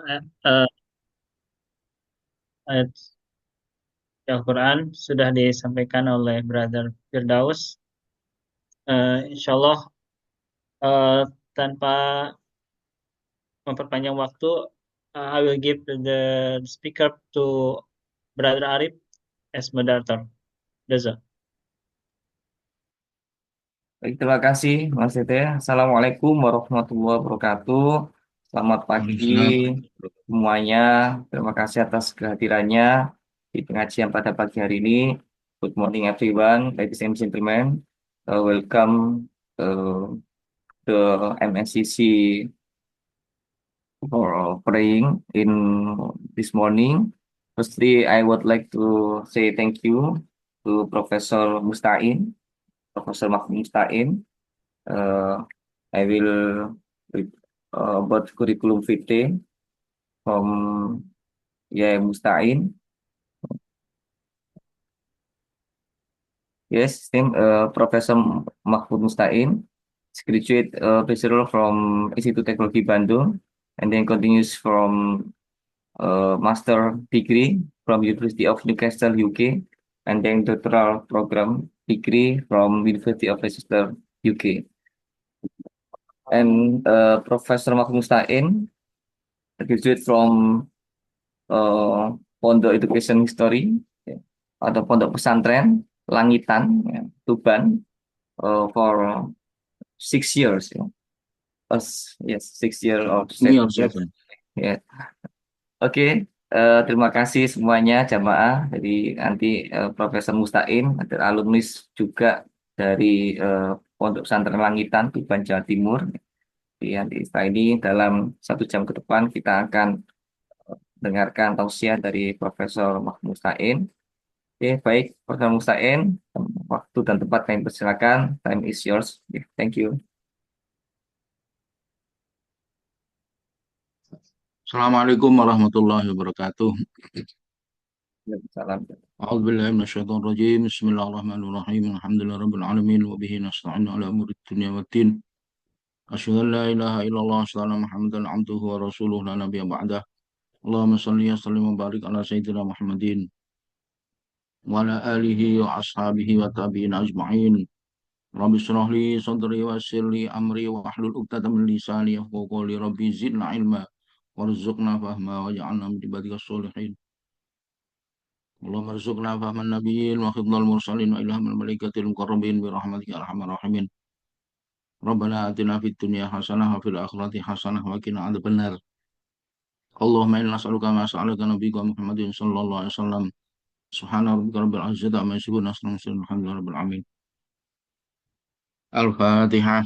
eh, ayat Al-Quran sudah disampaikan oleh Brother Firdaus. Insya Allah, eh, tanpa memperpanjang waktu, I will give the speaker to Brother Arif as moderator. Dozo. Baik, terima kasih Mas Tete. Assalamualaikum warahmatullahi wabarakatuh. Selamat pagi Waalaikumsalam. semuanya. Terima kasih atas kehadirannya di pengajian pada pagi hari ini. Good morning everyone, ladies and gentlemen. Welcome to the MNCC for praying in this morning. Firstly, I would like to say thank you to Professor Mustain, Professor Mahmud Mustain. Uh, I will read about curriculum vitae from Yaya Mustain. Yes, name Professor Mahmud Mustain, is graduate bachelor from Institut Teknologi Bandung, and then continues from master degree from University of Newcastle, UK, and then doctoral program degree from University of Leicester, UK. And Professor Mahmud Mustain graduate from Pondok Education History, ya, atau Pondok Pesantren Langitan, ya, Tuban, for 6 years. Ya. Yes, 6 years of Iya, study. silakan. Ya. Oke, terima kasih semuanya jamaah. Jadi nanti Profesor Mustain, ada alumnus juga dari Pondok Pesantren Langitan, Tuban, Jawa Timur. Jadi nanti setelah ini dalam 1 jam ke depan kita akan dengarkan tausiah dari Profesor Mahmud Mustain. Oke, baik, Profesor Mustain, waktu dan tempat kami persilakan. Time is yours. Oke, thank you. Assalamualaikum warahmatullahi wabarakatuh. Salam. أعوذ بالله من الشيطان الرجيم. بسم الله الرحمن الرحيم. الحمد لله رب العالمين وبه نستعين على أمور الدنيا والدين. أشهد أن لا إله إلا الله أشهد أن محمدا عبده ورسوله لا نبي بعده. اللهم صل وسلم وبارك على سيدنا محمد وعلى آله وأصحابه والتابعين أجمعين. رب اشرح لي صدري ويسر لي أمري واحلل عقدة من لساني يفقهوا قولي. ربي زدنا علما وارزقنا فهما واجعلنا من عبادك الصالحين. اللهم ارزقنا فهم النبيين وحفظ المرسلين وإلهام الملائكة المقربين برحمتك يا أرحم الراحمين. ربنا آتنا في الدنيا حسنة وفي الآخرة حسنة وقنا عذاب النار. اللهم إنا نسألك ما سألك نبيك محمد صلى الله عليه وسلم. سبحان ربك رب العزة عما يصفون وسلام الحمد لله رب العالمين. الفاتحة.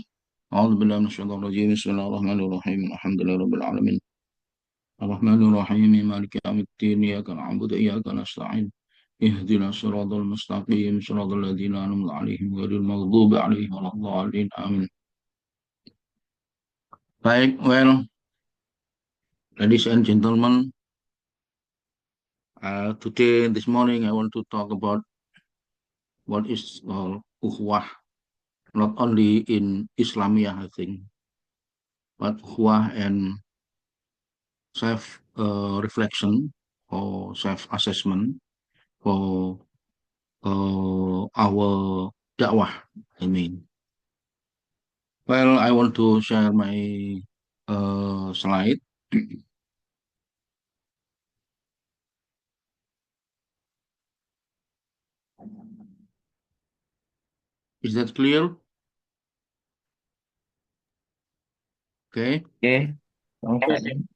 أعوذ بالله من الشيطان الرجيم. بسم الله الرحمن الرحيم. الحمد لله رب العالمين. الرحمن الرحيم مالك يوم الدين إياك نعبد وإياك نستعين. اهدنا الصراط المستقيم صراط الذين أنعمت عليهم غير المغضوب عليهم ولا الضالين آمين. Baik, well, ladies and gentlemen, today, this morning, I want to talk about what is called ukhuwah, not only in Islamia, I think, but ukhuwah and self reflection or self assessment for our dakwah. I mean, well, I want to share my slide. Is that clear? Okay. Oke, Yes. Mustain.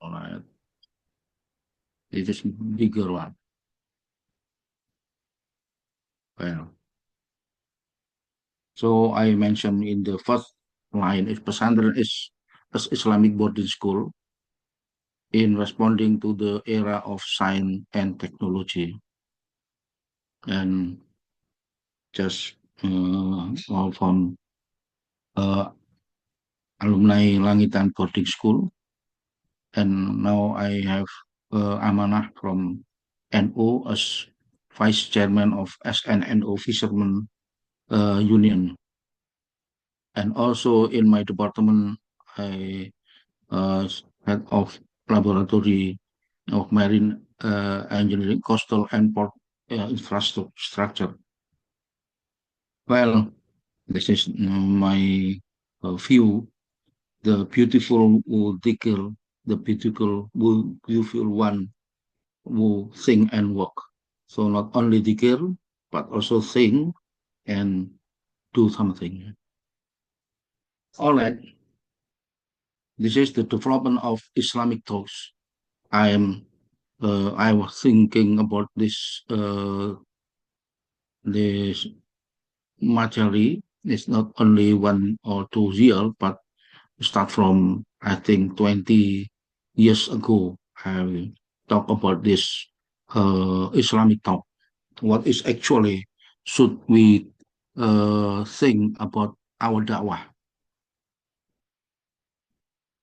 All right. It is bigger one. Well, so I mentioned in the first line, is Pesantren is as Islamic boarding school in responding to the era of science and technology, and just all from uh, alumni Langitan boarding school, and now I have amanah from NO as vice chairman of SNNO Fishermen Union, and also in my department I head of laboratory of marine engineering, coastal and port infrastructure. Well, this is my view. The beautiful will digger, the beautiful one who think and work. So not only digger, but also think and do something. All right, this is the development of Islamic thoughts. I was thinking about this materially. It's not only 1 or 2 years, but start from I think 20 years ago. I talk about this Islamic thought. What is actually should we think about our da'wah?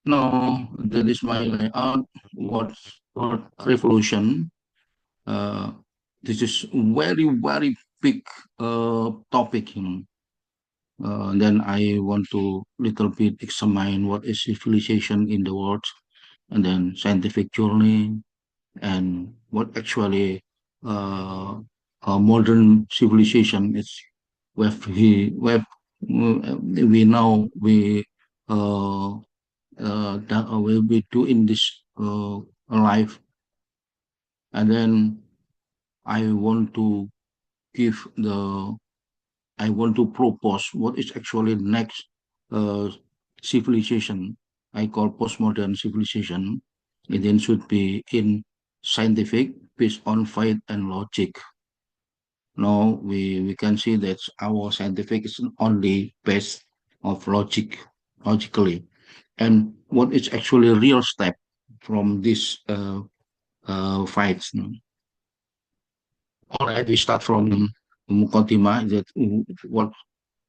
No, that is my layout. What revolution? Uh, this is very big topic. Then I want to little bit examine what is civilization in the world, and then scientific journey, and what actually uh, modern civilization is. We know that will be doing this life, and then I want to give the I want to propose what is actually next uh, civilization. I call postmodern civilization. It then should be in scientific, based on faith and logic. Now we can see that our scientific is only based of logically, and what is actually a real step from this fights. All right, we start from Mukaddimah, that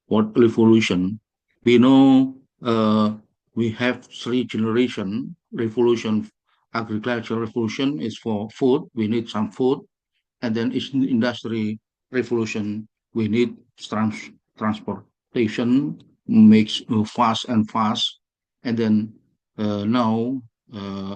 what revolution. We know we have 3 generation revolution. Agricultural revolution is for food. We need some food, and then it's industry revolution. We need transportation makes fast and fast, and then now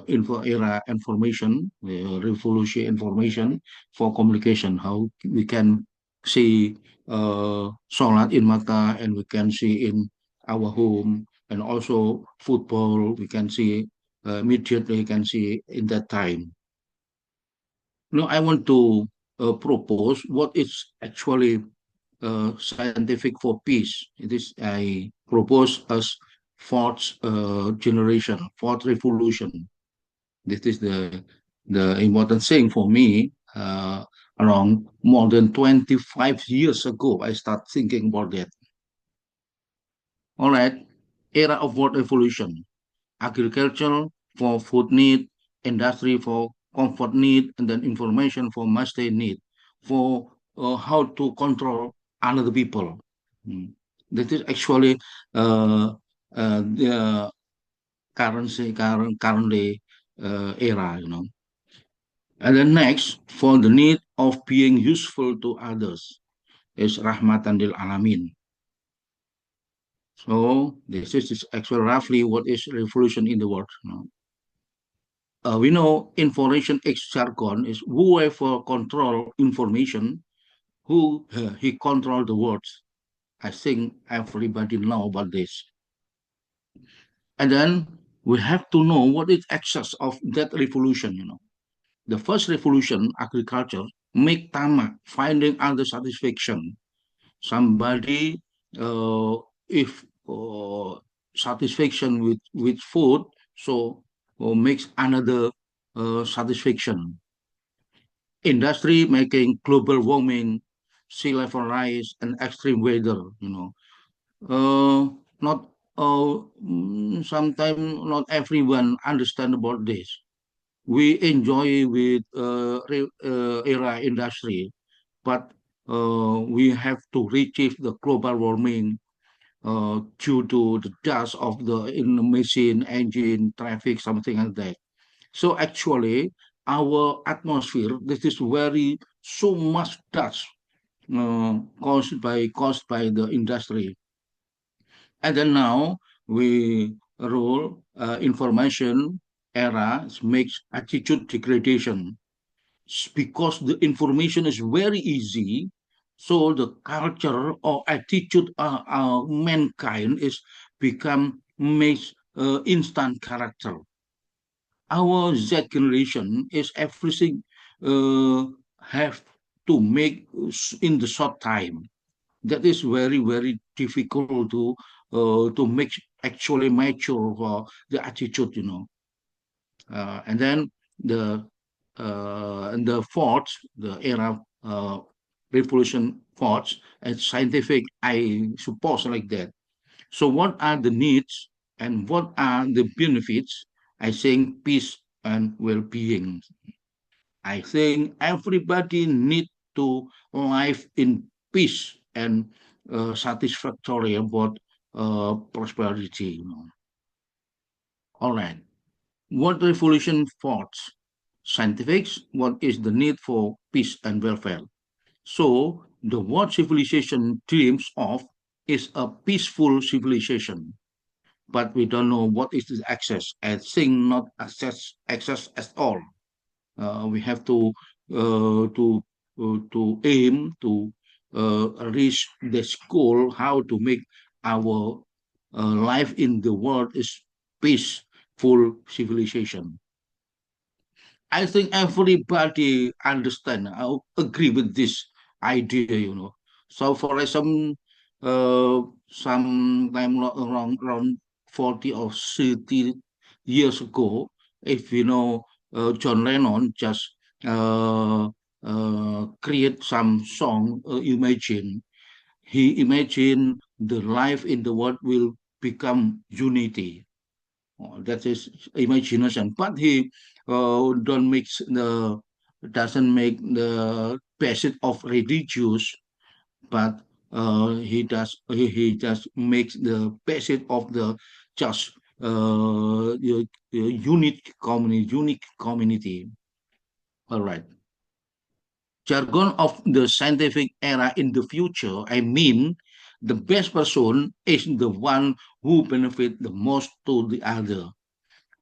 info era information, revolution information for communication. How we can see solar in mata, and we can see in our home, and also football. We can see immediately. Can see in that time. No, I want to propose what is actually scientific for peace. It is I propose as fourth generation, fourth revolution. This is the important thing for me. Around more than 25 years ago, I start thinking about that. All right, era of world revolution. Agriculture for food need, industry for comfort need, and then information for master need, for how to control another people. Mm. That is actually the currently era. And then next, for the need of being useful to others, is rahmatan lil alamin. So this is actually roughly what is revolution in the world. We know information X jargon is whoever control information, who he control the words. I think everybody know about this. And then we have to know what is excess of that revolution. The first revolution, agriculture, make tamak, finding other satisfaction. Somebody, uh, if satisfaction with food, so makes another satisfaction. Industry making global warming, sea level rise, and extreme weather. Not sometimes not everyone understand about this. We enjoy with era industry, but we have to reach the global warming due to the dust of the in the machine, engine, traffic, something like that. So actually, our atmosphere, this is very so much dust caused by the industry. And then now we role, information era makes attitude degradation. Because the information is very easy, so the culture or attitude mankind is become makes instant character. Our Z generation is everything uh, have to make in the short time. That is very very difficult to make actually mature the attitude. And then the the fourth, the era revolution fourth, and scientific, I suppose like that. So what are the needs and what are the benefits? I think peace and well-being. I think everybody need to live in peace and satisfactory about prosperity. All right. What revolution fought? Scientifics, what is the need for peace and welfare? So, the what civilization dreams of is a peaceful civilization, but we don't know what is the access. I think not access at all. We have to aim to reach this goal. How to make our life in the world is peaceful civilization. I think everybody understand. I agree with this idea. So for some time around 40 or 30 years ago, if John Lennon just create some song, Imagine. He imagined the life in the world will become unity. That is imagination, but he don't mix the doesn't make the passage of religious, but he just makes the passage of the just unique community. All right. Jargon of the scientific era in the future, I mean, the best person is the one who benefit the most to the other.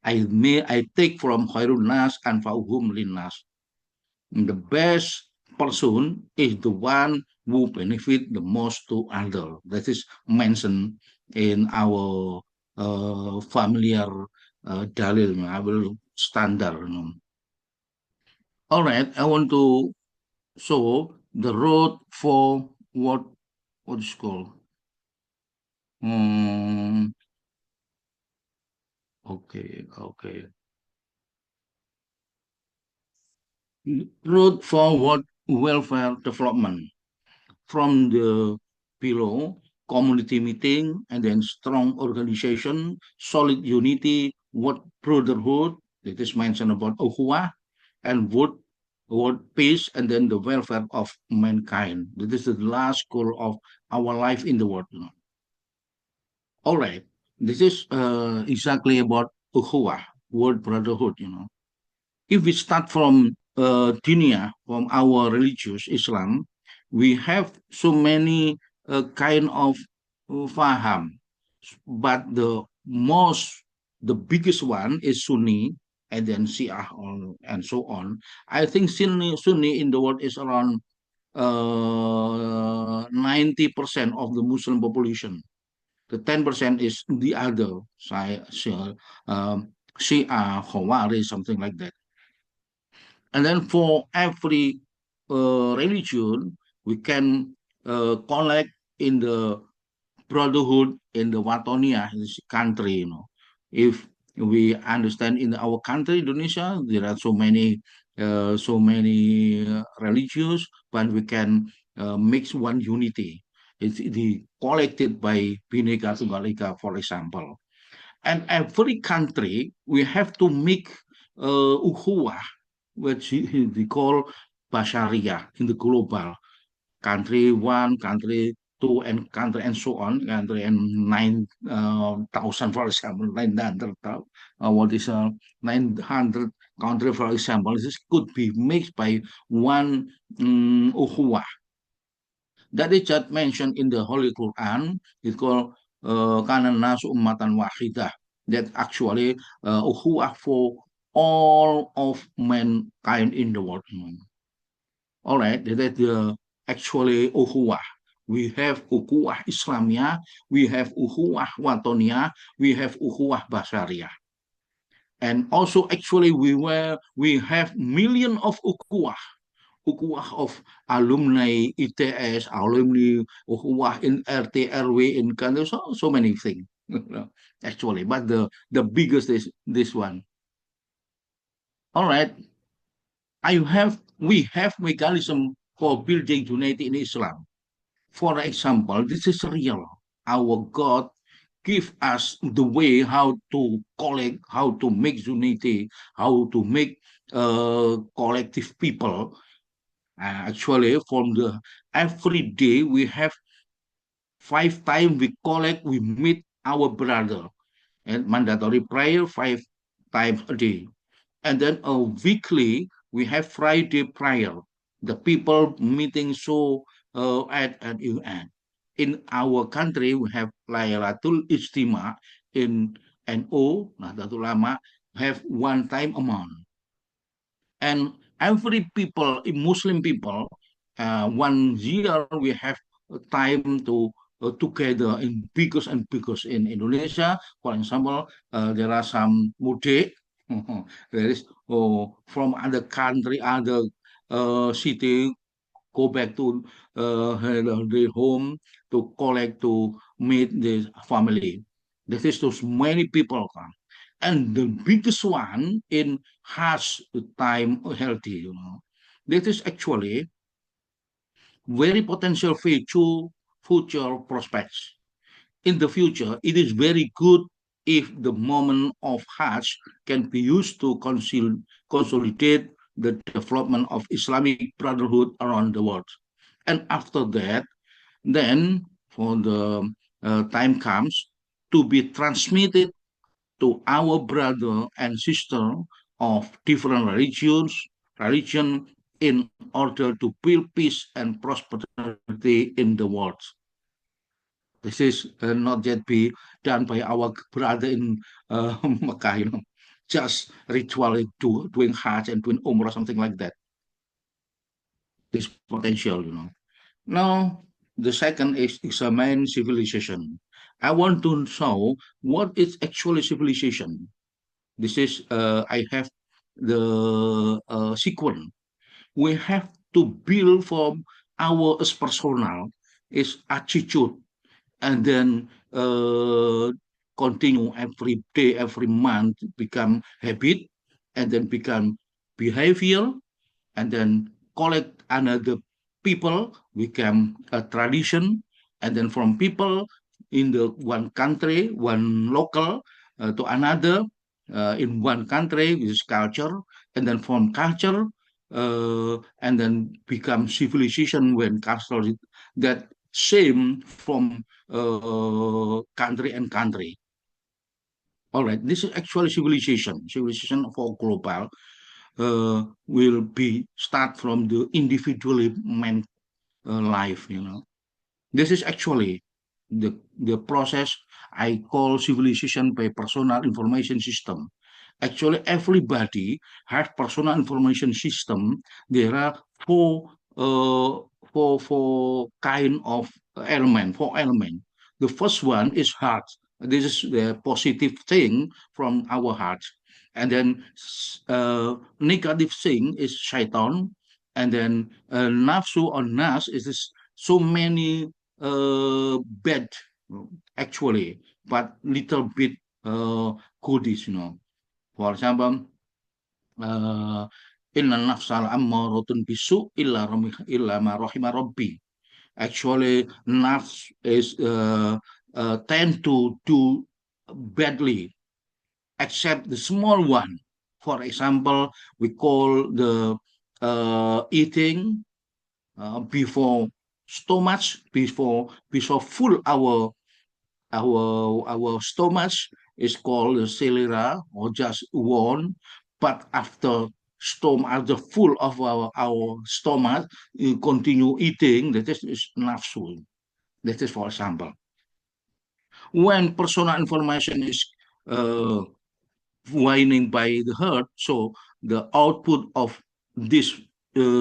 I take from Khairul Nas and Fauhum Linnas. The best person is the one who benefit the most to other. That is mentioned in our familiar dalil, our standard. All right, I want to show the road for what is called. Hmm, okay. Road for what welfare development from the below, community meeting, and then strong organization, solid unity, what brotherhood, that is mentioned about Uhwa, and what peace, and then the welfare of mankind. That is the last goal of our life in the world. All right, this is exactly about Ukhuwah, word brotherhood. If we start from dunya, from our religious Islam, we have so many kind of faham, but the biggest one is Sunni, and then Shia, and so on. I think Sunni in the world is around 90% of the Muslim population. The 10% is the other side, Shia, Khawarij, something like that. And then for every religion, we can collect in the brotherhood in the Watonia, in this country. If we understand in our country, Indonesia, there are so many religions, but we can mix one unity. It's the collected by Bhinneka Tunggal Ika, for example. And every country, we have to make ukhuwah, which we call Basharia in the global. Country one, country two, and country and so on. Country and 9,000, for example, 900. What is 900 country, for example? This could be mixed by one ukhuwah. That is just mentioned in the Holy Quran. It's called Kana Nasu Ummatan Wahidah. that actually ukhuwah for all of mankind in the world. All right, that is the actually ukhuwah. We have ukhuwah Islamiyah, we have ukhuwah Watoniyah, we have ukhuwah Basariyah. And also actually we have million of ukhuwah of alumni ITS, alumni ukhuwah in RT, RW, in country, so many things. Actually, but the biggest is this one. All right, we have mechanism for building unity in Islam. For example, this is real. Our God give us the way how to collect, how to make unity, how to make collective people. Actually, from the every day we have 5 times we collect, we meet our brother, and mandatory prayer 5 times a day. And then weekly, we have Friday prayer. The people meeting so at UN. In our country, we have Laylatul Ijtima in NO, Nahdlatul Ulama, have one time a month. And every people, Muslim people, 1 year we have time to together in because and because in Indonesia. For example, there are some mudik. There is from other country, other city, go back to their home to collect to meet the family. This is so many people come. And the biggest one in has time healthy, This is actually very potential future prospects. In the future, it is very good if the moment of Hajj can be used to consolidate the development of Islamic Brotherhood around the world. And after that, then for the time comes to be transmitted to our brother and sister of different religion in order to build peace and prosperity in the world. This is not yet be done by our brother in Mecca, just ritual doing Hajj and doing Umrah, something like that. This potential. Now, the second is examine civilization. I want to show what is actually civilization. This is I have the sequence. We have to build from our personal is attitude, and then continue every day, every month, become habit, and then become behavior, and then collect another people, become a tradition, and then from people in the one country, one local to another in one country, which is culture, and then from culture, and then become civilization when culture that same from country and country. All right, this is actually civilization. Civilization for global will be start from the individual man life. This is actually the process I call civilization by personal information system. Actually, everybody has personal information system. There are uh, four kind of element, four element. The first one is heart. This is the positive thing from our heart. And then negative thing is shaitan. And then nafsu or nas is so many bad actually, but little bit goodies. For example, inna nafsal ammaratun bisu illa ma rahima rabbi. Actually, nafs is tend to do badly, except the small one. For example, we call the eating before stomach, before full our stomach is called the sclera or just one, but after after full of our stomach, you continue eating. That is nafsu. That is for example. When personal information is uh, whining by the heart. So the output of this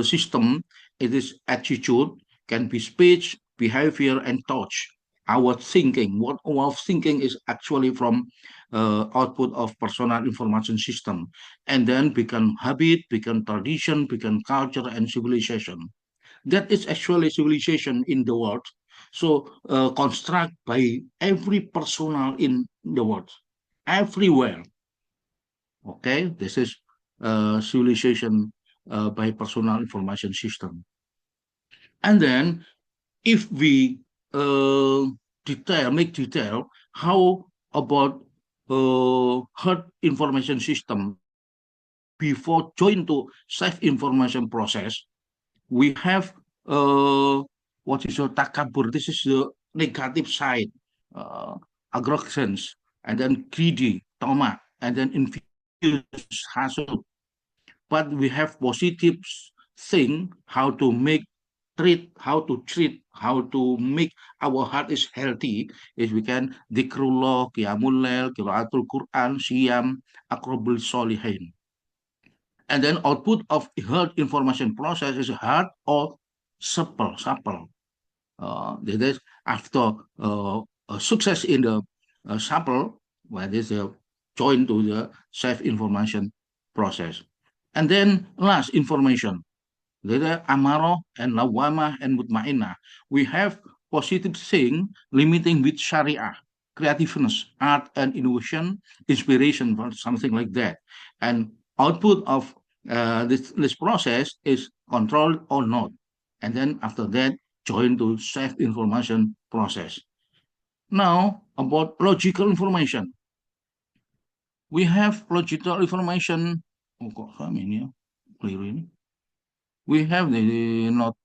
system, it is attitude, can be speech, behavior, and touch. Our thinking, what our thinking is actually from output of personal information system, and then become habit, become tradition, become culture and civilization. That is actually civilization in the world. So construct by every personal in the world, everywhere. Okay, this is civilization by personal information system. And then if we uh, make detail, how about herd information system before join to safe information process, we have uh, what is your takabur. This is the negative side, uh, aggressions, and then greedy, toma, and then infuse, hasut. But we have positive thing how to make treat, how to make our heart is healthy is we can dikrullah, qiyamul lail, qiraatul Quran, siyam, akrobul solihin. And then output of heart information process is hard or supple. That is after success in the supple, where this join to the safe information process. And then last information, there amaro and lawama and mutmainah. We have positive thing limiting with sharia, creativeness, art and innovation, inspiration, or something like that. And output of this process is controlled or not. And then after that, join to safe information process. Now, about logical information. We have logical information. Oh, kok kami ini ya? Clear ini. We have the not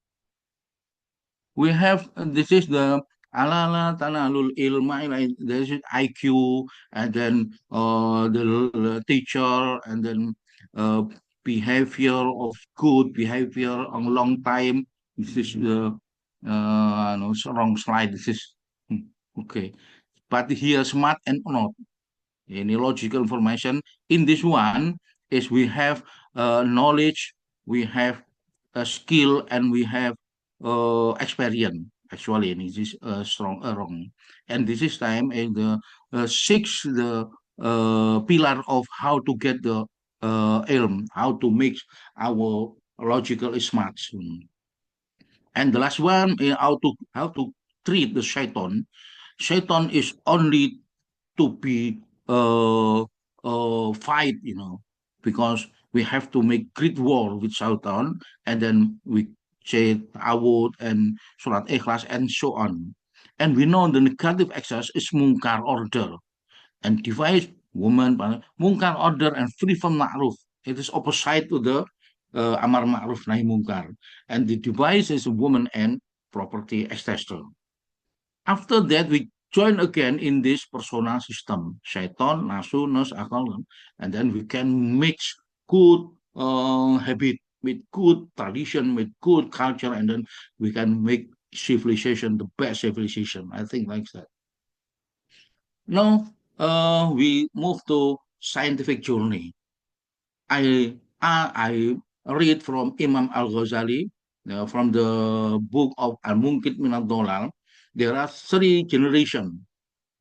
we have this is the alala tanalul ilma, like this is IQ, and then the teacher, and then uh, behavior of good behavior on long time. This is the no, wrong slide. This is okay, but here smart and not any logical information. In this one is we have knowledge, we have a skill, and we have experience. Actually, and this is strong wrong. And this is time in the six the pillar of how to get the ilm, how to make our logical smart. And the last one is how to treat the shaitan. Shaitan is only to be fight, because we have to make great war with Sultan, and then we say Awud and Surat Ikhlas and so on. And we know the negative excess is mungkar order and device woman, mungkar order and free from ma'ruf. It is opposite to the amar ma'ruf nahi mungkar. And the device is woman and property etc. After that, we join again in this persona system, shaitan, nasu, nas, akal, and then we can mix good habit with good tradition, with good culture, and then we can make civilization the best civilization. I think like that. Now, we move to scientific journey. I read from Imam Al Ghazali, from the book of Al Munkit Min Ad Dolal. There are three generations.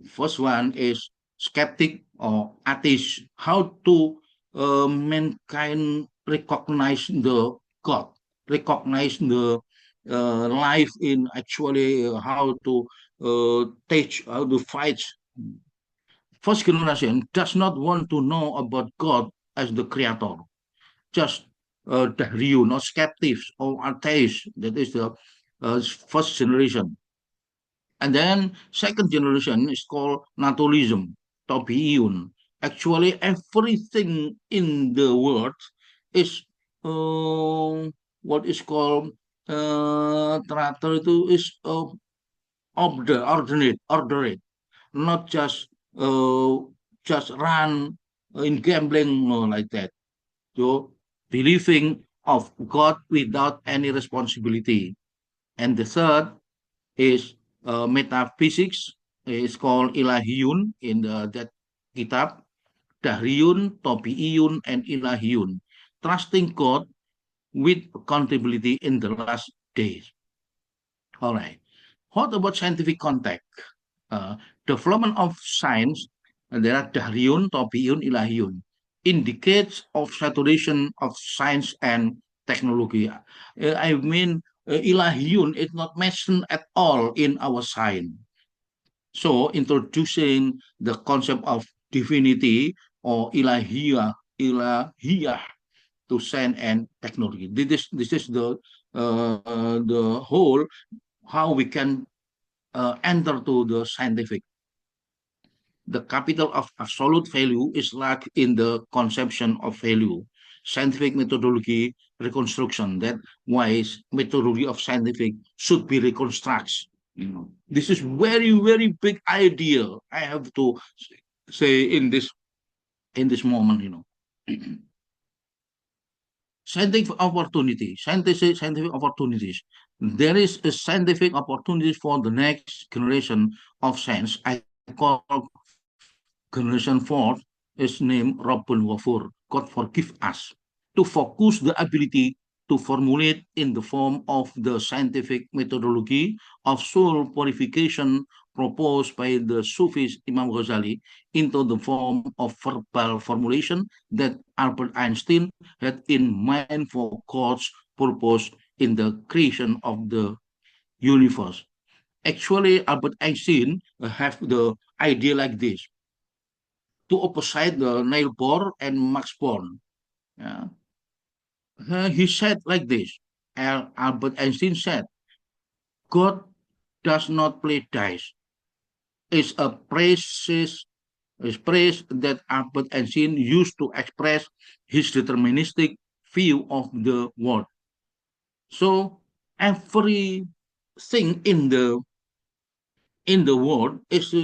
First one is skeptic or atheist. How to mankind recognize the God, recognize the life in actually how to teach, how to fight. First generation does not want to know about God as the creator. Just Dahriyu, not skeptics or atheists. That is the first generation. And then second generation is called naturalism, Tabiiyun. Actually, everything in the world is what is called teratur itu is ordered, not just run in gambling, no, like that. So believing of God without any responsibility. And the third is metaphysics is called ilahiyun in the that kitab Dahriyun, Tobi'iyun, and Ilahiyun, trusting God with accountability in the last days. All right. What about scientific context? uh, Development of science, there are Dahriyun, Tobi'iyun, Ilahiyun, indicates of saturation of science and technology. I mean, Ilahiyun is not mentioned at all in our science. So, introducing the concept of divinity or ilahiyah to science and technology. This is the whole how we can enter to the scientific. The capital of absolute value is lacked in the conception of value. Scientific methodology reconstruction, that wise methodology of scientific should be reconstructed. This is very, very big idea. I have to say in this moment, scientific opportunities. There is a scientific opportunity for the next generation of science. I call Generation 4 is named Rabbul Wafur, God forgive us, to focus the ability to formulate in the form of the scientific methodology of soul purification proposed by the Sufis Imam Ghazali into the form of verbal formulation that Albert Einstein had in mind for God's purpose in the creation of the universe. Actually, Albert Einstein have the idea like this to opposite the Niels Bohr and Max Born. Yeah. He said like this. Albert Einstein said, God does not play dice. It's a phrase that Albert Einstein used to express his deterministic view of the world. So everything in the world is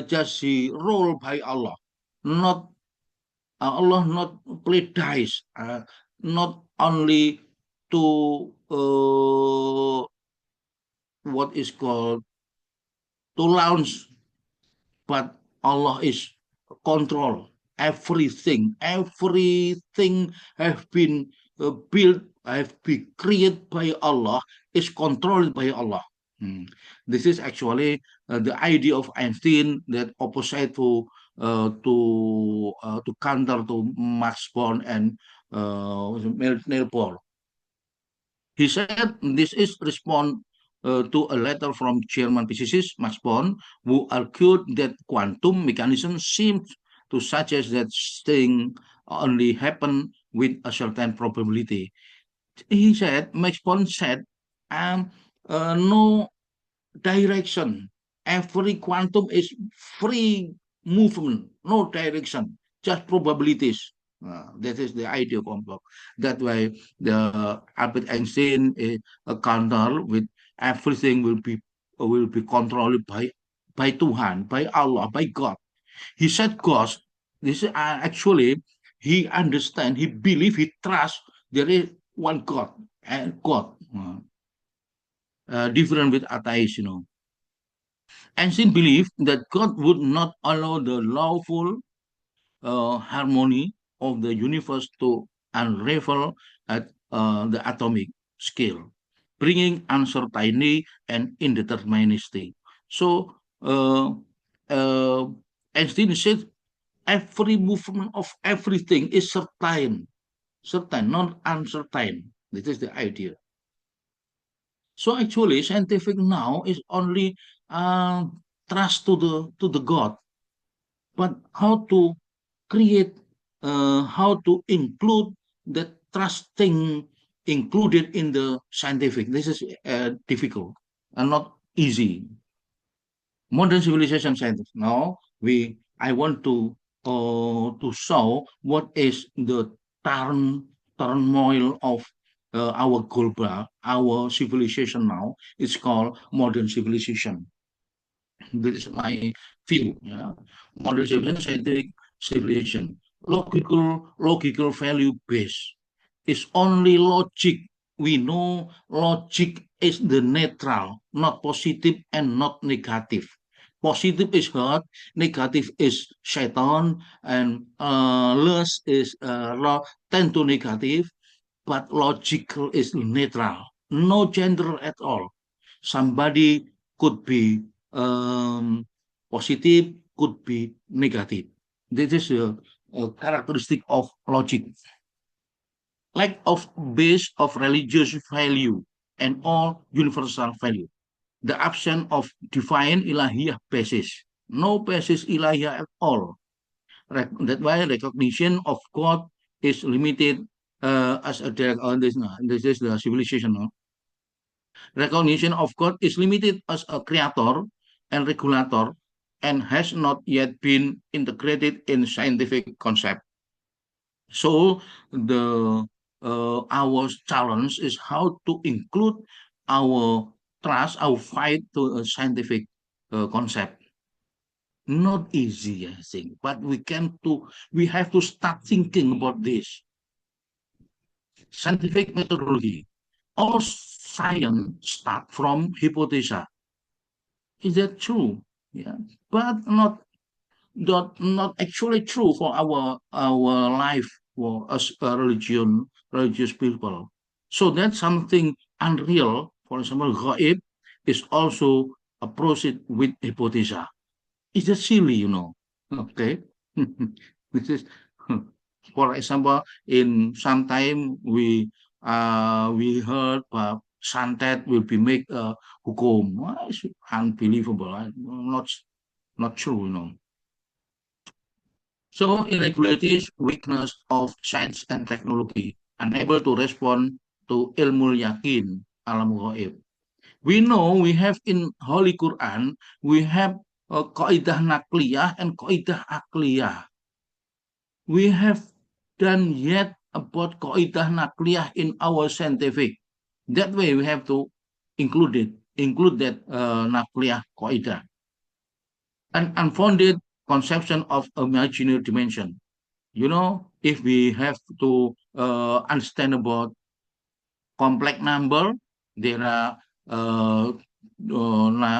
just the role by Allah, not Allah not play dice, not only to what is called to launch, but Allah is control everything. Everything have been built, have been created by Allah, is controlled by Allah. This is actually the idea of Einstein that opposite to counter to Max Born and Neil Bohr. He said this is response to a letter from German physicist Max Born, who argued that quantum mechanism seems to suggest that things only happen with a certain probability. He said, Max Born said, no direction. Every quantum is free movement, no direction, just probabilities. That is the idea of quantum. That way, the Albert Einstein a counter with everything will be controlled by Tuhan, by Allah, by God. He said God. This is actually he understand, he believe, he trust there is one God and God. Different with atheist. Ancient belief that God would not allow the lawful harmony of the universe to unravel at the atomic scale, bringing uncertainty and indeterminacy. So, Einstein said every movement of everything is certain, not uncertain. This is the idea. So actually, scientific now is only uh, trust to the God, but how to create, how to include the trusting included in the scientific. This is difficult and not easy. Modern civilization science. Now I want to show what is the turmoil of our global, our civilization now. It's called modern civilization. This is my view. Yeah. Modern civilization, scientific civilization, logical value based. It's only logic. We know logic is the neutral, not positive and not negative. Positive is God, negative is Satan, and lust is tend to negative, but logical is neutral, no gender at all. Somebody could be positive, could be negative. This is a characteristic of logic. Lack of base of religious value and all universal value. The absence of divine ilahiyah basis. No basis ilahiyah at all. That's why recognition of God is limited as a direct. This is the civilization. No? Recognition of God is limited as a creator and regulator and has not yet been integrated in scientific concept. So the our challenge is how to include our trust, our fight to a scientific concept. Not easy, I think, but we have to start thinking about this. Scientific methodology. All science start from hypothesis. Is that true? Yeah, but not actually true for our life for us religious people. So that's something unreal. For example, gaib is also approached with hypothesis. It's just silly, Okay. This is, for example, in some time we heard santet will be make hukum. Well, it's unbelievable. Not true. So irregularities, weakness of science and technology, unable to respond to ilmu yakin alam gaib. We know we have in Holy Quran, we have kaidah nakliyah and kaidah akliyah. We have done yet about kaidah nakliyah in our scientific. That way we have to include that nakliyah kaidah. An unfounded conception of imaginary dimension. If we have to understand about complex number, there are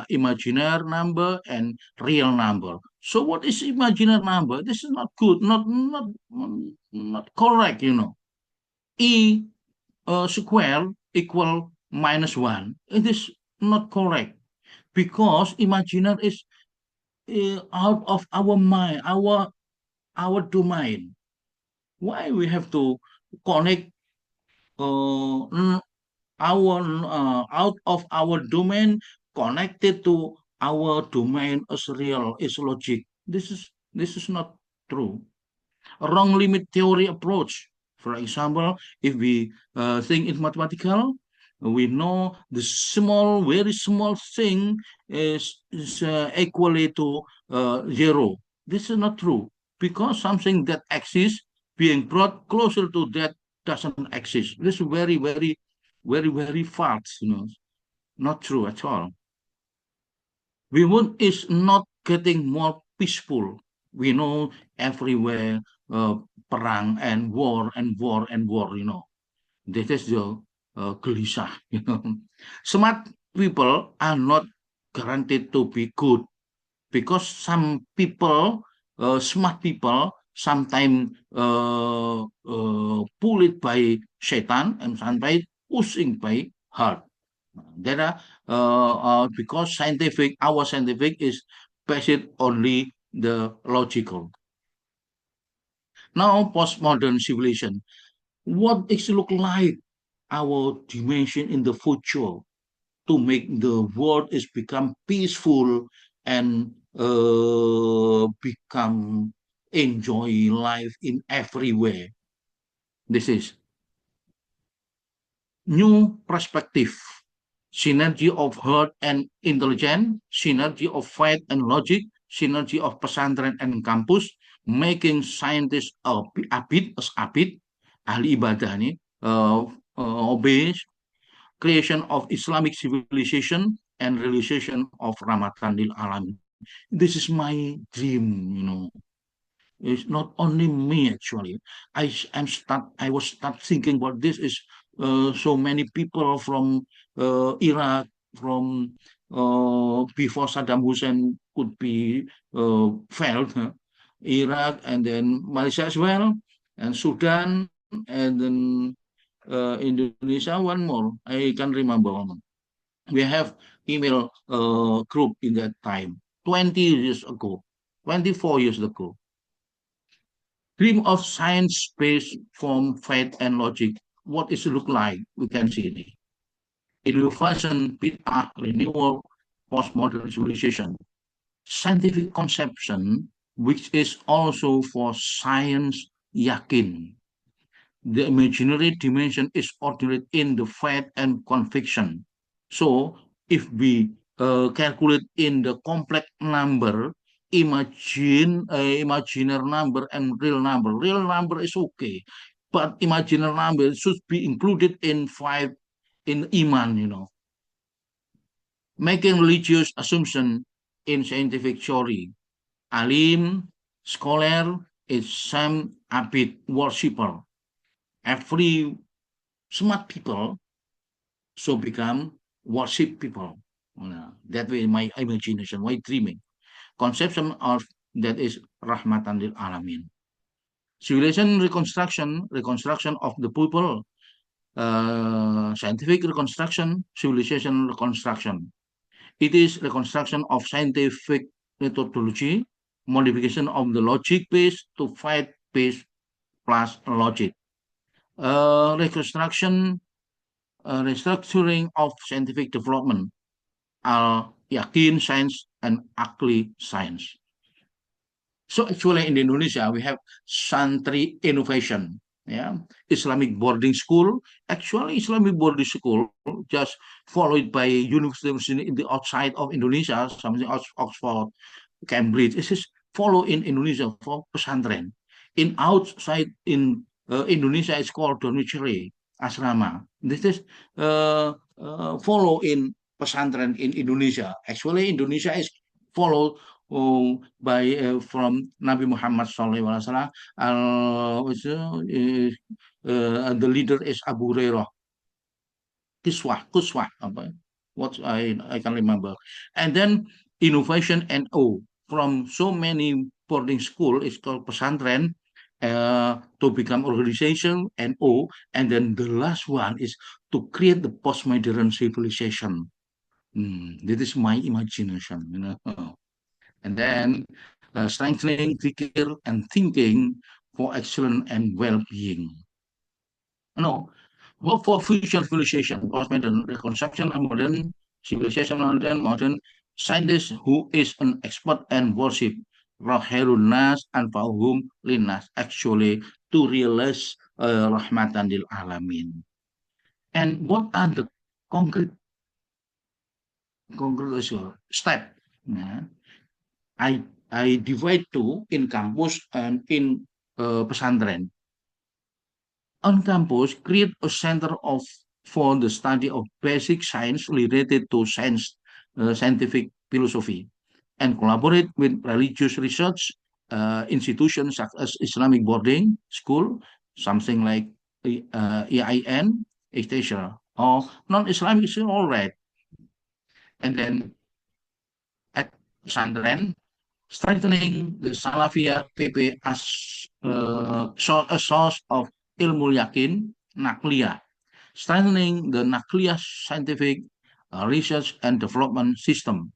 imaginary number and real number. So what is imaginary number? This is not good, not correct. E square equal -1. It is not correct because imaginary is out of our mind, our domain. Why we have to connect our out of our domain connected to our domain as real is logic. This is not true. A wrong limit theory approach. For example, if we think in mathematical, we know the very small thing is equally to zero. This is not true because something that exists being brought closer to that doesn't exist. This is very, very, very, very false. Not true at all. We want is not getting more peaceful. We know everywhere perang and war and war and war. This is the gelisah. Smart people are not guaranteed to be good because some people, smart people, sometimes pulled by Satan and sometimes pushing by heart. There are because our scientific is based only the logical. Now, postmodern civilization, what does it look like our dimension in the future to make the world is become peaceful and become enjoy life in everywhere. This is new perspective, synergy of heart and intelligence, synergy of faith and logic, synergy of pesantren and kampus, making scientists abid, ahli ibadah ini, obey, creation of Islamic civilization and realization of Ramadan lil Alamin. This is my dream. It's not only me actually. I was start thinking about this is so many people from Iraq, from before Saddam Hussein could be failed. Iraq and then Malaysia as well, and Sudan, and then Indonesia. One more, I can remember one. We have email group in that time, 20 years ago, 24 years ago. Dream of science-based form, faith, and logic. What it look like? We can see it. Innovation, bid'ah, renewal, postmodern civilization. Scientific conception, which is also for science yakin. The imaginary dimension is ordered in the faith and conviction. So if we calculate in the complex number, imagine imaginary number and real number. Real number is okay, but imaginary number should be included in five in iman, making religious assumption in scientific theory. Alim, scholar, is some abid worshipper. Every smart people so become worship people. That way my imagination, my dreaming. Conception of that is rahmatan lil alamin. Civilization reconstruction of the people, scientific reconstruction, civilization reconstruction. It is reconstruction of scientific methodology, modification of the logic base to faith base plus logic. Reconstruction, restructuring of scientific development, yakin science and akli science. So actually in Indonesia we have santri innovation, yeah, Islamic boarding school. Actually, Islamic boarding school just followed by university in the outside of Indonesia, something Oxford, Cambridge. This is follow in Indonesia for pesantren. In outside in Indonesia, it's called dormitory, asrama. This is follow in pesantren in Indonesia. Actually, Indonesia is followed by from Nabi Muhammad SAW. The leader is Abu Hurairah. Kuswah, apa? What I can remember. And then innovation and O from so many boarding school is called pesantren to become organization and O, and then the last one is to create the postmodern civilization. This is my imagination. And then strengthening thinking and thinking for excellence and well-being. No, work for future civilization, postmodern reconstruction, and modern civilization, modern scientist who is an expert and worship Rahirun Nas and Fahum Linas actually to realize Rahmatan lil Alamin. And what are the concrete step? Yeah. I divide two in campus and in pesantren. On campus, create a center for the study of basic science related to scientific philosophy, and collaborate with religious research institutions such as Islamic boarding school, something like EIN, etc., or non-Islamic is all right. And then at pesantren, strengthening the Salafiyah PP as a source of ilmu yakin, nakliyah, strengthening the nakliyah scientific research and development system,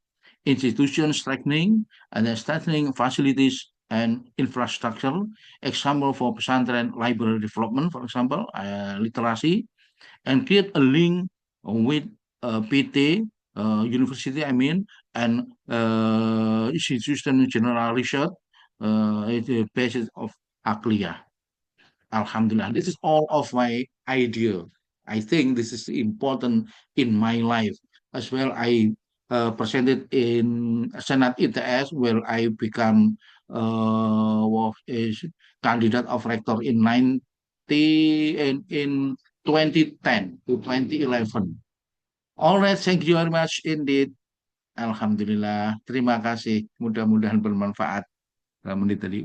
institution strengthening and strengthening facilities and infrastructure, example for pesantren library development, for example, literasi, and create a link with PT university, I mean, and institution general research, the basis of Akliya. Alhamdulillah, this is all of my idea. I think this is important in my life as well. I presented in Senat ITS where I become was is candidate of rector in 2010 to 2011. All right, thank you very much indeed. Alhamdulillah, terima kasih. Mudah-mudahan bermanfaat. Menit tadi,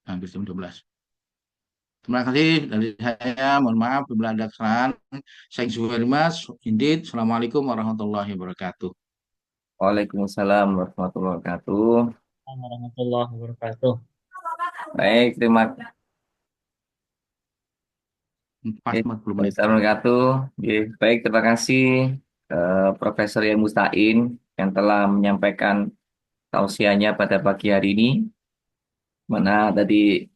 hampir jam 12. Terima kasih dari saya. Mohon maaf bila ada kesalahan. Thank you very much indeed. Assalamualaikum warahmatullahi wabarakatuh. Waalaikumsalam warahmatullahi wabarakatuh. Warahmatullahi wabarakatuh. Baik, terima Pas kasih. 40 menit. Wassalamualaikum wabarakatuh. Oke, baik, terima kasih Profesor Yan Mustain yang telah menyampaikan tausiahnya pada pagi hari ini. Mana tadi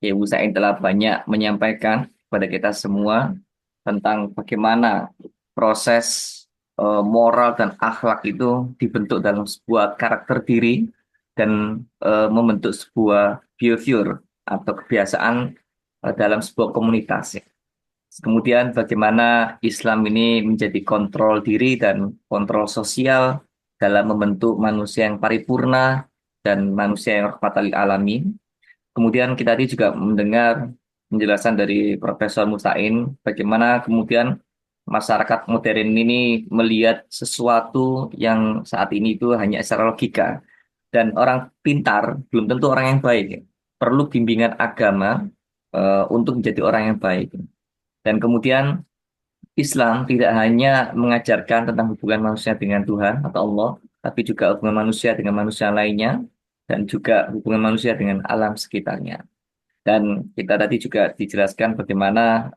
Ya Mustain telah banyak menyampaikan kepada kita semua tentang bagaimana proses moral dan akhlak itu dibentuk dalam sebuah karakter diri dan membentuk sebuah behavior atau kebiasaan dalam sebuah komunitas. Kemudian bagaimana Islam ini menjadi kontrol diri dan kontrol sosial dalam membentuk manusia yang paripurna dan manusia yang rahmatan lil alamin. Kemudian kita tadi juga mendengar penjelasan dari Profesor Mustain bagaimana kemudian masyarakat modern ini melihat sesuatu yang saat ini itu hanya secara logika. Dan orang pintar belum tentu orang yang baik. Perlu bimbingan agama untuk menjadi orang yang baik. Dan kemudian Islam tidak hanya mengajarkan tentang hubungan manusia dengan Tuhan atau Allah, tapi juga hubungan manusia dengan manusia lainnya, dan juga hubungan manusia dengan alam sekitarnya. Dan kita tadi juga dijelaskan bagaimana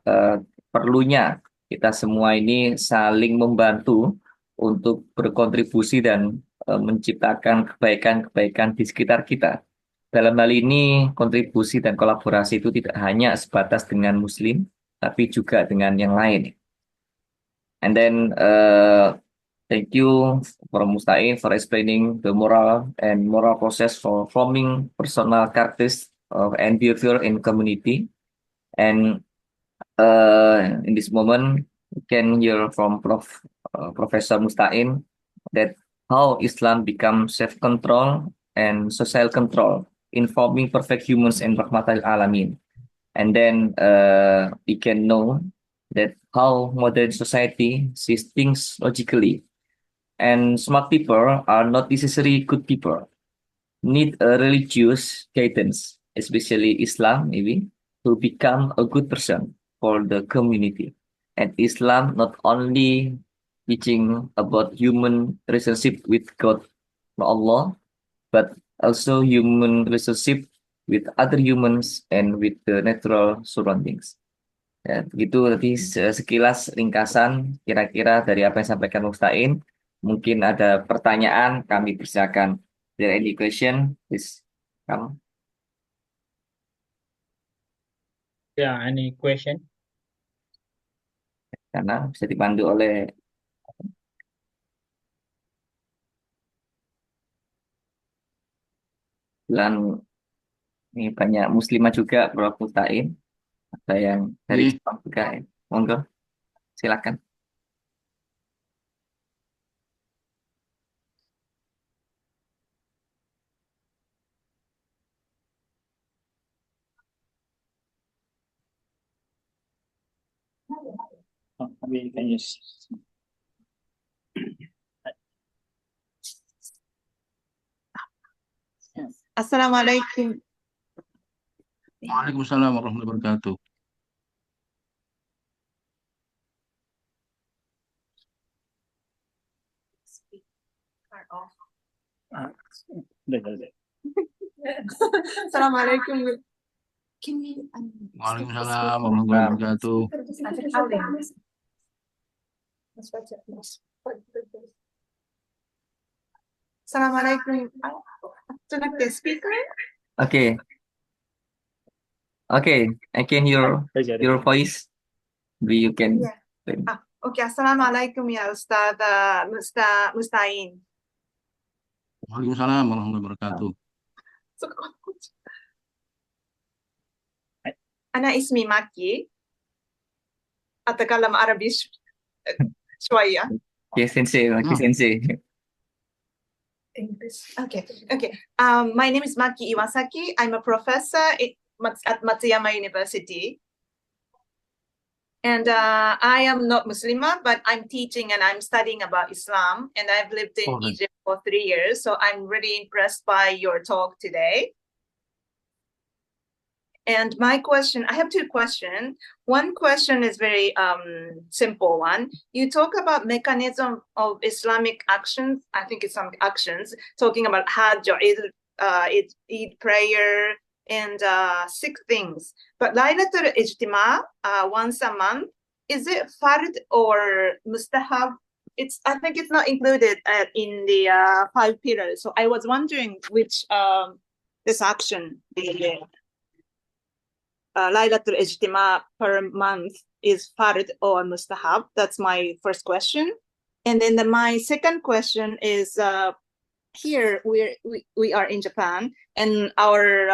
perlunya kita semua ini saling membantu untuk berkontribusi dan menciptakan kebaikan-kebaikan di sekitar kita. Dalam hal ini, kontribusi dan kolaborasi itu tidak hanya sebatas dengan Muslim, tapi juga dengan yang lain. And then, thank you for Mustain for explaining the moral process for forming personal characters and behavior in community. And in this moment, we can hear from Professor Mustain that how Islam becomes self-control and social control, informing perfect humans and rahmatal alamin. And then we can know that how modern society sees things logically. And smart people are not necessarily good people, need a religious guidance, especially Islam maybe, to become a good person for the community. And Islam not only teaching about human relationship with God, Allah, but also human relationship with other humans and with the natural surroundings. Ya, begitu tadi sekilas ringkasan kira-kira dari apa yang disampaikan Mustain. Mungkin ada pertanyaan, kami persilakan. There any question? Please come. Yeah, any question? Karena bisa dipandu oleh dan ini banyak muslimah juga, Prof. Mustain. Ada yang dari Iya. Jepang juga. Ya. Monggo, silakan. We can use. Assalamualaikum. Waalaikumsalam warahmatullahi wabarakatuh. Assalamualaikum. Can we Waalaikumsalam warahmatullahi wabarakatuh. Assalamualaikum. Speaker? Okay. Okay, I can hear your voice. Maybe you can. Yeah. Okay, Assalamualaikum ya Ustaz Mustain. Waalaikumsalam warahmatullahi wabarakatuh. أنا اسمي ماكي أتكلم عربي شوية. Okay, sensei, Maki sensei. English. Okay. My name is Maki Iwasaki. I'm a professor at Matsuyama University. And I am not Muslimah, but I'm teaching and I'm studying about Islam. And I've lived in Egypt for 3 years. So I'm really impressed by your talk today. And my question, I have two questions. One question is very simple one. You talk about mechanism of Islamic actions. I think Islamic actions, talking about Hajj or Eid prayer and 6 things. But Laylatul Ijtima, once a month, is it fard or mustahab? I think it's not included in the 5 pillars. So I was wondering which this action the Laylatul Ijtima per month is fard or mustahab. That's my first question. And then my second question is here we are in Japan, and our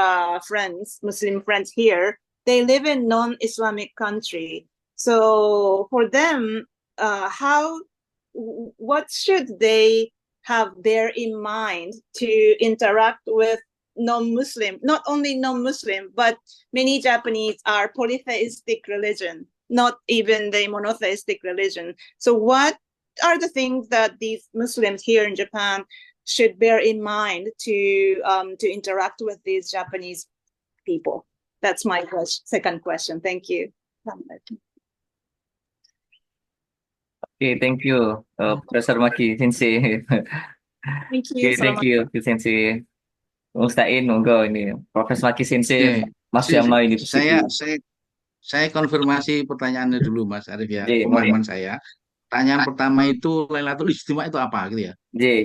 friends, Muslim friends here, they live in non-Islamic country. So for them, what should they have there in mind to interact with non-Muslim? Not only non-Muslim, but many Japanese are polytheistic religion, not even the monotheistic religion. So what are the things that these Muslims here in Japan should bear in mind to interact with these Japanese people? That's my second question. Thank you. Okay, thank you, Profesor Maki Sensei. Thank you. Okay, thank you, Sensei. Mustain, monggo ini Profesor Maki Sensei, Oke, Masyama University. saya konfirmasi pertanyaannya dulu, Mas Arif ya, J, pemahaman saya. Pertanyaan pertama itu Lailatul Ijtima itu apa gitu ya? J.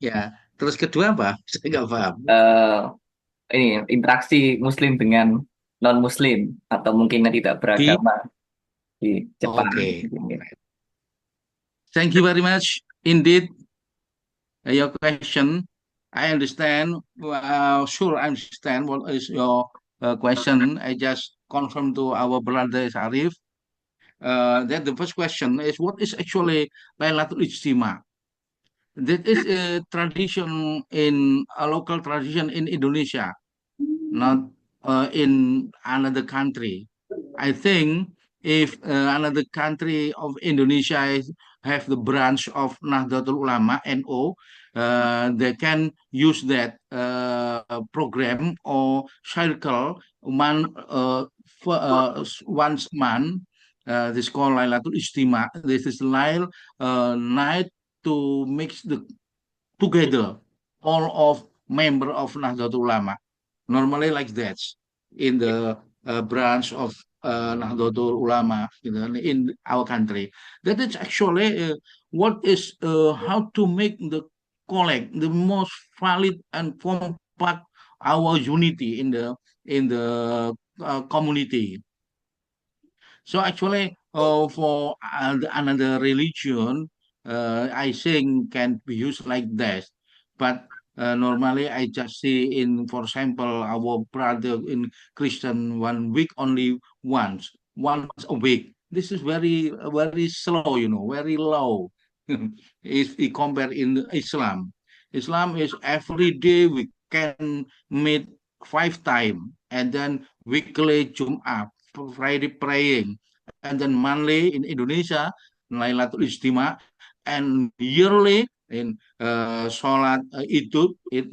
Ya, terus kedua apa? Saya nggak paham. Ini interaksi Muslim dengan non-Muslim atau mungkin yang tidak beragama di Jepang. Oke. Thank you very much indeed. Your question, I understand. Sure, I understand what is your question. I just confirm to our brother Arif that the first question is what is actually Lailatul Ijtima? That is a tradition in a local tradition in Indonesia, not in another country. I think if another country of Indonesia have the branch of Nahdlatul Ulama (NU), they can use that program or circle once a month. This is called Lailatul Ijtima. This is night to mix together all of member of Nahdlatul Ulama. Normally like that in the branch of Nahdlatul Ulama in our country. That is actually what is how to make the collect the most valid and compact our unity in the community. So actually, for another religion, I think can be used like that. But normally, I just see in, for example, our brother in Christian 1 week only once a week. This is very slow, very low. If we compare in Islam, Islam is every day we can meet 5 times, and then weekly Jum'ah, Friday praying, and then monthly in Indonesia Lailatul Ijtima, and yearly in Sholat Id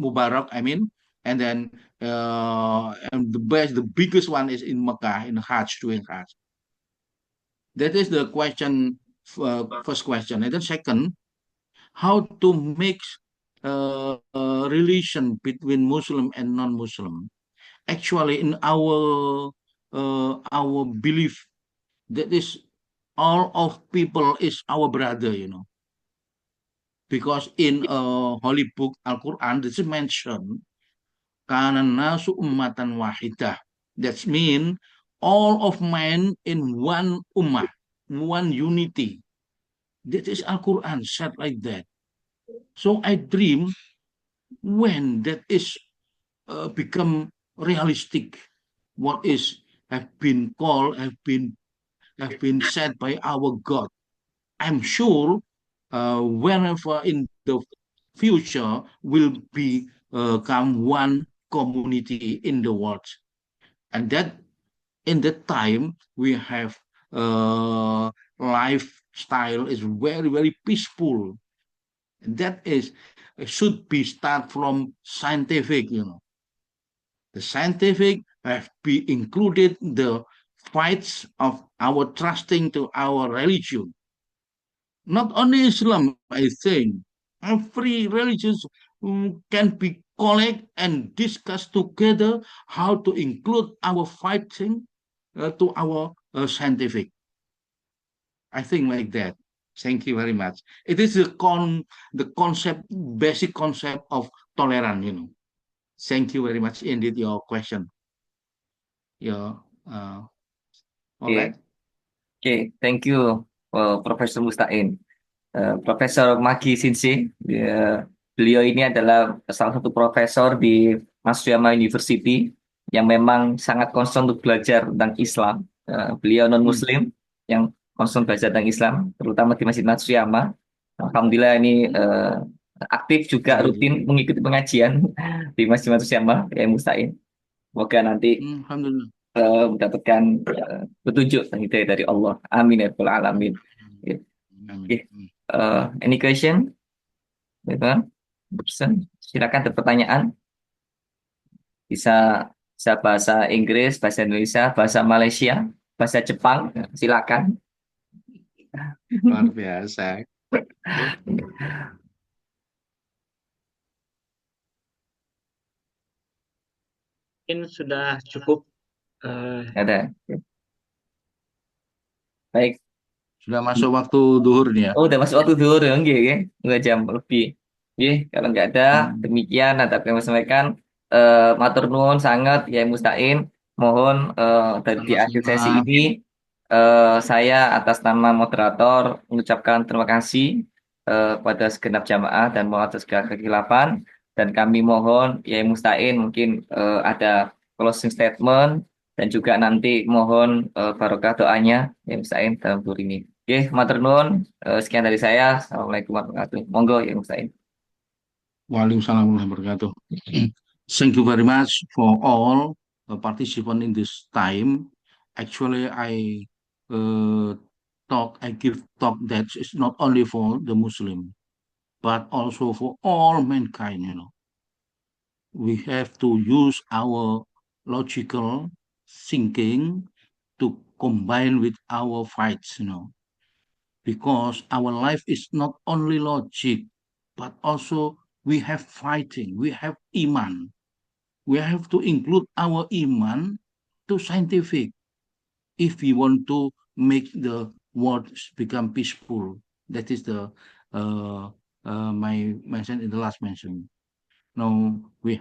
Mubarak, I mean, and then and the biggest one is in Mecca in Hajj, doing Hajj. That is the question, first question, and then second, how to mix relation between Muslim and non-Muslim. Actually, in our belief, that is all of people is our brother, because in holy book Al-Quran this is mentioned kana nasu ummatan wahidah. That means all of men in one ummah, one unity. That is Al-Quran said like that. So I dream when that is become realistic, what is have been called, have been said by our God. I'm sure whenever in the future will become one community in the world, and that in that time we have lifestyle is very peaceful. That is should be start from scientific, the scientific have been included the fights of our trusting to our religion. Not only Islam, I think, every religion can be collect and discuss together how to include our fighting to our scientific. I think like that. Thank you very much. It is the concept, basic concept of tolerance. Thank you very much indeed your question. Your all Oke, right. oke, thank you, Profesor Mustain. Profesor Maki Shinsei, beliau ini adalah salah satu profesor di Matsuyama University yang memang sangat concern untuk belajar tentang Islam. Beliau non-Muslim yang concern belajar tentang Islam, terutama di Masjid Matsuyama. Alhamdulillah ini aktif juga rutin mengikuti pengajian di Masjid Matsuyama, ya Mustain. Semoga nanti Alhamdulillah. mendapatkan petunjuk dan hidayah dari Allah. Amin ya rabbal alamin. Amin. Any question? Silakan ada pertanyaan. Bisa bahasa Inggris, bahasa Indonesia, bahasa Malaysia, bahasa Jepang. Silakan. Luar biasa. Mungkin sudah cukup. Ada. Baik. Sudah masuk waktu duhur nih ya. Oh, udah masuk waktu zuhur ya, enggak ya? 2 jam lebih. Kalau nggak ada, demikian nanti kami sampaikan. Matur nuwun sangat ya Mustain. Mohon di akhir sesi ini saya atas nama moderator mengucapkan terima kasih pada segenap jamaah dan mohon atas segala kekhilafan. Dan kami mohon ya Mustain mungkin ada closing statement dan juga nanti mohon barokah doanya ya Mustain dalam tur ini. Oke, matur nuwun. Sekian dari saya. Assalamualaikum warahmatullahi wabarakatuh. Monggo ya Mustain. Waalaikumsalam warahmatullahi wabarakatuh. Thank you very much for all participants in this time. Actually, I give talk that is not only for the Muslim, but also for all mankind. We have to use our logical thinking to combine with our fights. Because our life is not only logic, but also we have fighting, we have iman. We have to include our iman to scientific if we want to make the world become peaceful. That is the my mention in the last mention. Now we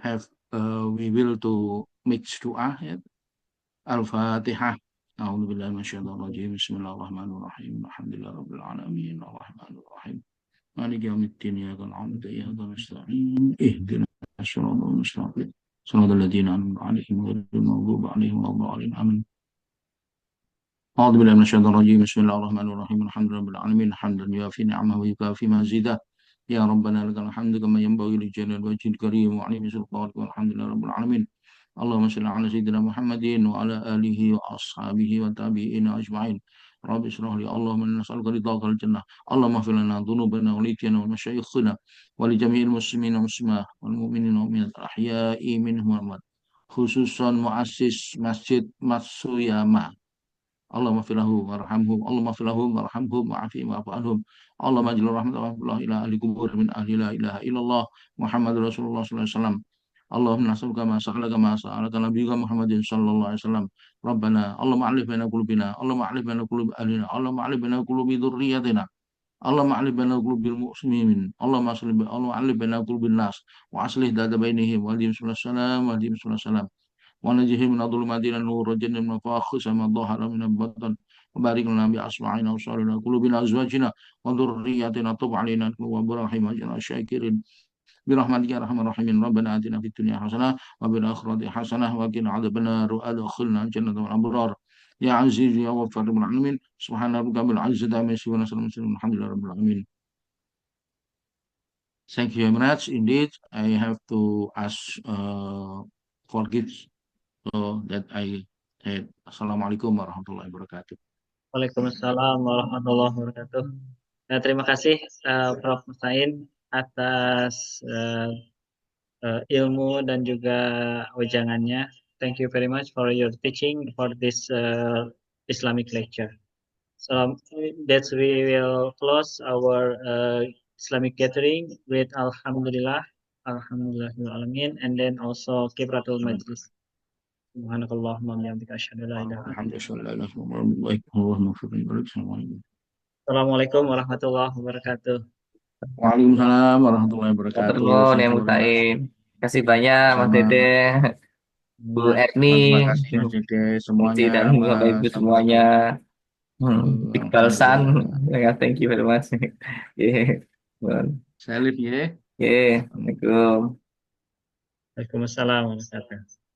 will to mix dua ya. Al-Fatihah. أعوذ بالله من الشيطان الرجيم بسم الله الرحمن الرحيم الحمد لله رب العالمين الرحمن الرحيم مالك يوم الدين إياك نعبد وإياك نستعين اهدنا الصراط المستقيم صراط الذين أنعمت عليهم غير المغضوب عليهم ولا الضالين آمين أعوذ بالله من الشيطان الرجيم بسم الله الرحمن الرحيم الحمد لله رب العالمين حمدا يوافي نعمه ويكافي مزيده يا ربنا لك الحمد كما ينبغي لجلال وجهك الكريم وعليم سلطانك والحمد لله رب العالمين اللهم صل على سيدنا محمد وعلى آله وأصحابه وتابعين أجمعين رب اشرح لي اللهم إنا نسألك رضاك الجنة اللهم اغفر لنا ذنوبنا وليتنا ومشايخنا ولجميع المسلمين والمسلمات والمؤمنين والمؤمنات الأحياء منهم والأموات خصوصا مؤسس مسجد Matsuyama اللهم اغفر له وارحمه اللهم اغفر له وارحمه وعافهم واعف عنهم اللهم اجعل رحمة الله إلى أهل القبور من أهل لا إله إلا الله محمد رسول الله صلى الله عليه وسلم اللهم نسألك ما سألك نبيك محمد صلى الله عليه وسلم ربنا اللهم ألف بين قلوبنا اللهم ألف بين قلوب أهلنا اللهم ألف بين قلوب ذريتنا اللهم ألف بين قلوب المسلمين اللهم ألف بين قلوب الناس وأصلح ذات بينهم واهدهم سبل السلام واهدهم سبل السلام ونجه من الظلمات إلى النور وجنة من الفواحش ما ظهر من البطن وبارك لنا بأسماعنا وأبصارنا وقلوبنا وأزواجنا وذرياتنا تب علينا وبرحم أجرنا الشاكرين برحمتك يا أرحم الراحمين ربنا آتنا في الدنيا حسنة وفي الآخرة حسنة وقنا عذاب النار وأدخلنا الجنة مع الأبرار يا عزيز يا غفار رب العالمين سبحان ربك رب العزة عما يصفون وسلام الحمد لله رب العالمين. Thank you very much. Indeed, I have to ask forgive so that I said Assalamualaikum warahmatullahi wabarakatuh. Waalaikumsalam warahmatullahi wabarakatuh. Nah, terima kasih Prof. Mustain atas ilmu dan juga wejangannya. Thank you very much for your teaching for this Islamic lecture. So that's we will close our Islamic gathering with Alhamdulillah, Alhamdulillahil Alamin, and then also Kibratul Majlis. Subhanakallahumma wa bihamdika asyhadu an la ilaha illa anta. Assalamualaikum warahmatullahi wabarakatuh. Waalaikumsalam warahmatullahi wabarakatuh. Matur nuwun ya Sama-sama, Mas. Mustain. Kasih banyak Mas Sama. Dede, Bu Erni, Terima kasih Mas Dede Muti semuanya, dan Bapak Ibu Mas. semuanya. Iqbal San, Alhamdulillah. ya, thank you very much. Yeah. Salib ya. Yeah. Assalamualaikum. Waalaikumsalam warahmatullahi wabarakatuh.